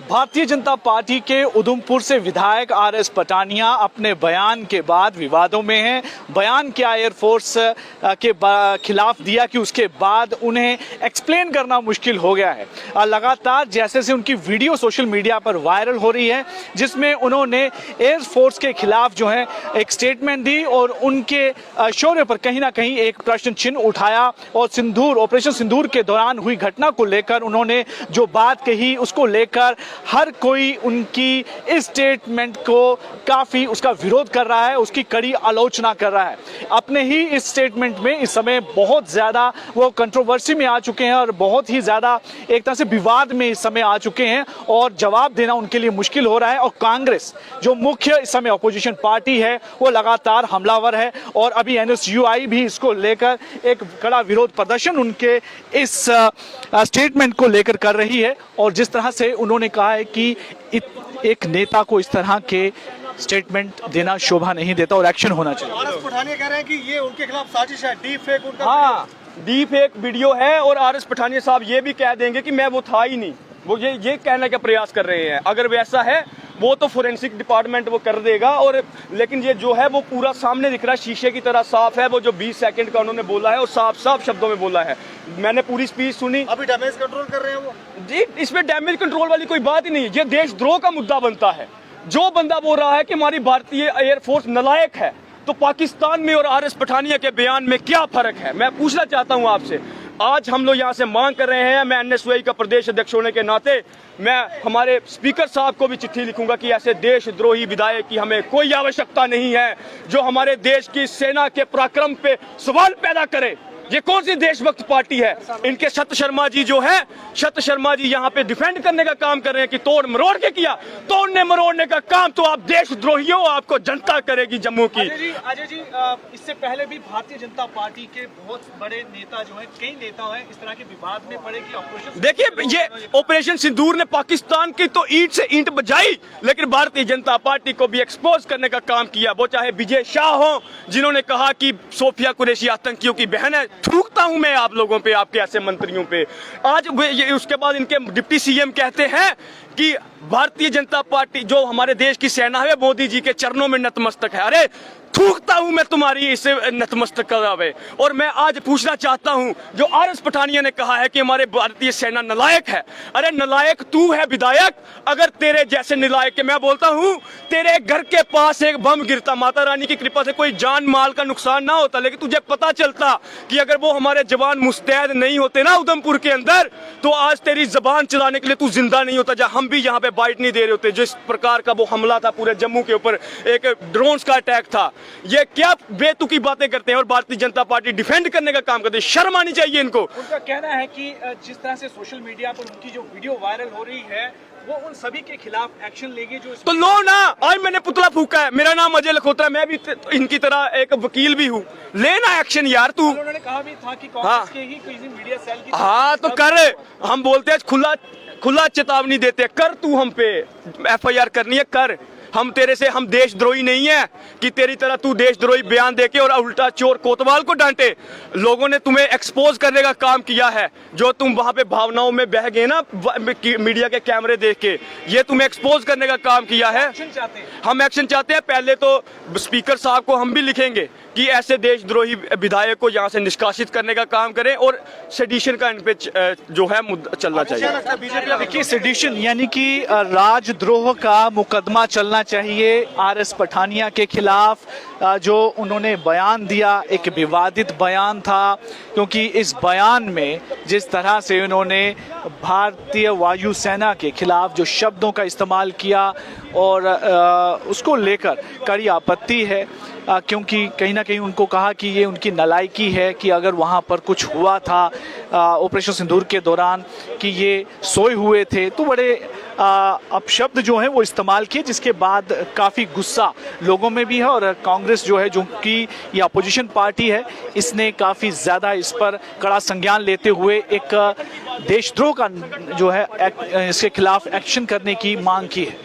Bharatiya Janata party के उधमपुर से विधायक आरएस पठानिया अपने बयान के बाद विवादों में हैं। बयान क्या एयरफोर्स के खिलाफ दिया कि उसके बाद उन्हें एक्सप्लेन करना मुश्किल हो गया है। लगातार जैसे से उनकी वीडियो सोशल मीडिया पर वायरल हो रही है, जिसमें उन्होंने एयरफोर्स के खिलाफ जो है एक स्टेटमेंट दी और उनके शौर्य पर कहीं ना कहीं एक प्रश्न चिन्ह उठाया। और ऑपरेशन सिंदूर के दौरान हुई घटना को लेकर उन्होंने जो बात कही, उसको लेकर हर कोई उनकी इस स्टेटमेंट को काफी उसका विरोध कर रहा है, उसकी कड़ी आलोचना कर रहा है। अपने ही इस स्टेटमेंट में इस समय बहुत ज्यादा वो कंट्रोवर्सी में आ चुके हैं और बहुत ही ज्यादा एक तरह से विवाद में इस समय आ चुके हैं और जवाब देना उनके लिए मुश्किल हो रहा है। और कांग्रेस जो मुख्य इस समय अपोजिशन पार्टी है वो लगातार हमलावर है और अभी एनएसयूआई भी इसको लेकर एक कड़ा विरोध प्रदर्शन उनके इस स्टेटमेंट को लेकर कर रही है। और जिस तरह से उन्होंने कहा है कि एक नेता को इस तरह के स्टेटमेंट देना शोभा नहीं देता और एक्शन होना चाहिए। आरएस पठानिया कह रहे हैं कि ये उनके खिलाफ साजिश है, डीप फेक उनका। हाँ, डीप फेक वीडियो है और आरएस पठानिया साहब ये भी कह देंगे कि मैं वो था ही नहीं। वो ये कहने का प्रयास कर रहे हैं। अगर वैसा है वो तो फोरेंसिक डिपार्टमेंट वो कर देगा। और लेकिन ये जो है वो पूरा सामने दिख रहा है, शीशे की तरह साफ है। वो जो 20 सेकंड का उन्होंने बोला है और साफ साफ शब्दों में बोला है। मैंने पूरी स्पीच सुनी। अभी डैमेज कंट्रोल कर रहे हैं वो जी, इसमें डैमेज कंट्रोल वाली कोई बात ही नहीं। ये देशद्रोह का मुद्दा बनता है। जो बंदा बोल रहा है कि हमारी भारतीय एयरफोर्स नालायक है, तो पाकिस्तान में और आरएस पठानिया के बयान में क्या फर्क है? मैं पूछना चाहता हूं आपसे। आज हम लोग यहाँ से मांग कर रहे हैं, मैं एनएसयूआई का प्रदेश अध्यक्ष होने के नाते मैं हमारे स्पीकर साहब को भी चिट्ठी लिखूंगा कि ऐसे देशद्रोही विधायक की हमें कोई आवश्यकता नहीं है, जो हमारे देश की सेना के पराक्रम पे सवाल पैदा करे। ये कौन सी देशभक्त पार्टी है? इनके शत शर्मा जी जो है, शत शर्मा जी यहाँ पे डिफेंड करने का काम कर रहे हैं कि तोड़ मरोड़ के किया। तोड़ने मरोड़ने का काम तो आप देशद्रोहियों, आपको जनता करेगी जम्मू की। अजय जी, इससे पहले भी भारतीय जनता पार्टी के बहुत बड़े नेता जो हैं, कई नेता हैं, इस तरह के विवाद में पड़े कि ऑपरेशन देखिए, ये ऑपरेशन सिंदूर ने पाकिस्तान की तो ईंट से ईंट बजाई, लेकिन भारतीय जनता पार्टी को भी एक्सपोज करने का काम किया। वो चाहे विजय शाह हो, जिन्होंने कहा कि सोफिया कुरैशी आतंकियों की बहन है। थूकता हूं मैं आप लोगों पे, आपके ऐसे मंत्रियों पे। आज उसके बाद इनके डिप्टी सीएम कहते हैं कि भारतीय जनता पार्टी जो हमारे देश की सेना है मोदी जी के चरणों में नतमस्तक है। अरे थूकता हूं मैं तुम्हारी इस नतमस्तक करावे। और मैं आज पूछना चाहता हूं, जो आरएस पठानिया ने कहा है कि हमारे भारतीय सेना नालायक है। अरे नालायक तू है विधायक। अगर तेरे जैसे नालायक के, मैं बोलता हूं, तेरे घर के पास एक बम गिरता, माता रानी की कृपा से कोई जान माल का नुकसान ना होता, लेकिन तुझे पता चलता कि अगर वो हमारे जवान मुस्तैद नहीं होते ना उधमपुर के अंदर, तो आज तेरी जबान चलाने के लिए तू जिंदा नहीं होता। जहां हम भी यहाँ पे बाइट नहीं दे रहे होते। जिस प्रकार का वो हमला था पूरे जम्मू के ऊपर, एक ड्रोन्स का अटैक था। ये क्या बेतुकी बातें करते हैं और भारतीय जनता पार्टी डिफेंड करने का काम करते हैं। शर्म आनी चाहिए इनको। उनका कहना है कि जिस तरह से सोशल मीडिया पर उनकी जो वीडियो वायरल हो रही है, वो उन सभी के खिलाफ एक्शन लेंगे जो तो लो ना। आज मैंने पुतला फूका है, मेरा नाम अजय लखोत्रा, मैं भी इनकी तरह एक वकील भी हूँ। लेना एक्शन यार तू। उन्होंने कहा भी था कि कांग्रेस के ही किसी मीडिया सेल की। हाँ तो कर, हम बोलते हैं खुला चेतावनी देते, कर तू हम पे एफआईआर करनी है, कर। हम तेरे से, हम देशद्रोही नहीं है कि तेरी तरह तू देशद्रोही बयान देके और उल्टा चोर कोतवाल को डांटे। लोगों ने तुम्हें एक्सपोज करने का काम किया है। जो तुम वहां पे भावनाओं में बह गए ना मीडिया के कैमरे देख के, ये तुम्हें एक्सपोज करने का काम किया है। हम एक्शन चाहते हैं। पहले तो स्पीकर साहब को हम भी लिखेंगे कि ऐसे देशद्रोही विधायक को यहाँ से निष्कासित करने का काम करें और सेडिशन का इन पे जो है मुद्दा चलना चाहिए। देखिए, सेडिशन यानी कि राजद्रोह का मुकदमा चलना चाहिए आरएस पठानिया के खिलाफ। जो उन्होंने बयान दिया एक विवादित बयान था, क्योंकि इस बयान में जिस तरह से उन्होंने भारतीय वायुसेना के खिलाफ जो शब्दों का इस्तेमाल किया और उसको लेकर कड़ी आपत्ति है। क्योंकि कहीं ना कहीं उनको कहा कि ये उनकी नालायकी है कि अगर वहाँ पर कुछ हुआ था ऑपरेशन सिंदूर के दौरान कि ये सोए हुए थे, तो बड़े अपशब्द जो हैं वो इस्तेमाल किए, जिसके बाद काफ़ी गुस्सा लोगों में भी है। और कांग्रेस जो है, जो कि ये अपोजिशन पार्टी है, इसने काफ़ी ज़्यादा इस पर कड़ा संज्ञान लेते हुए एक देशद्रोह का जो है इसके खिलाफ एक्शन करने की मांग की है।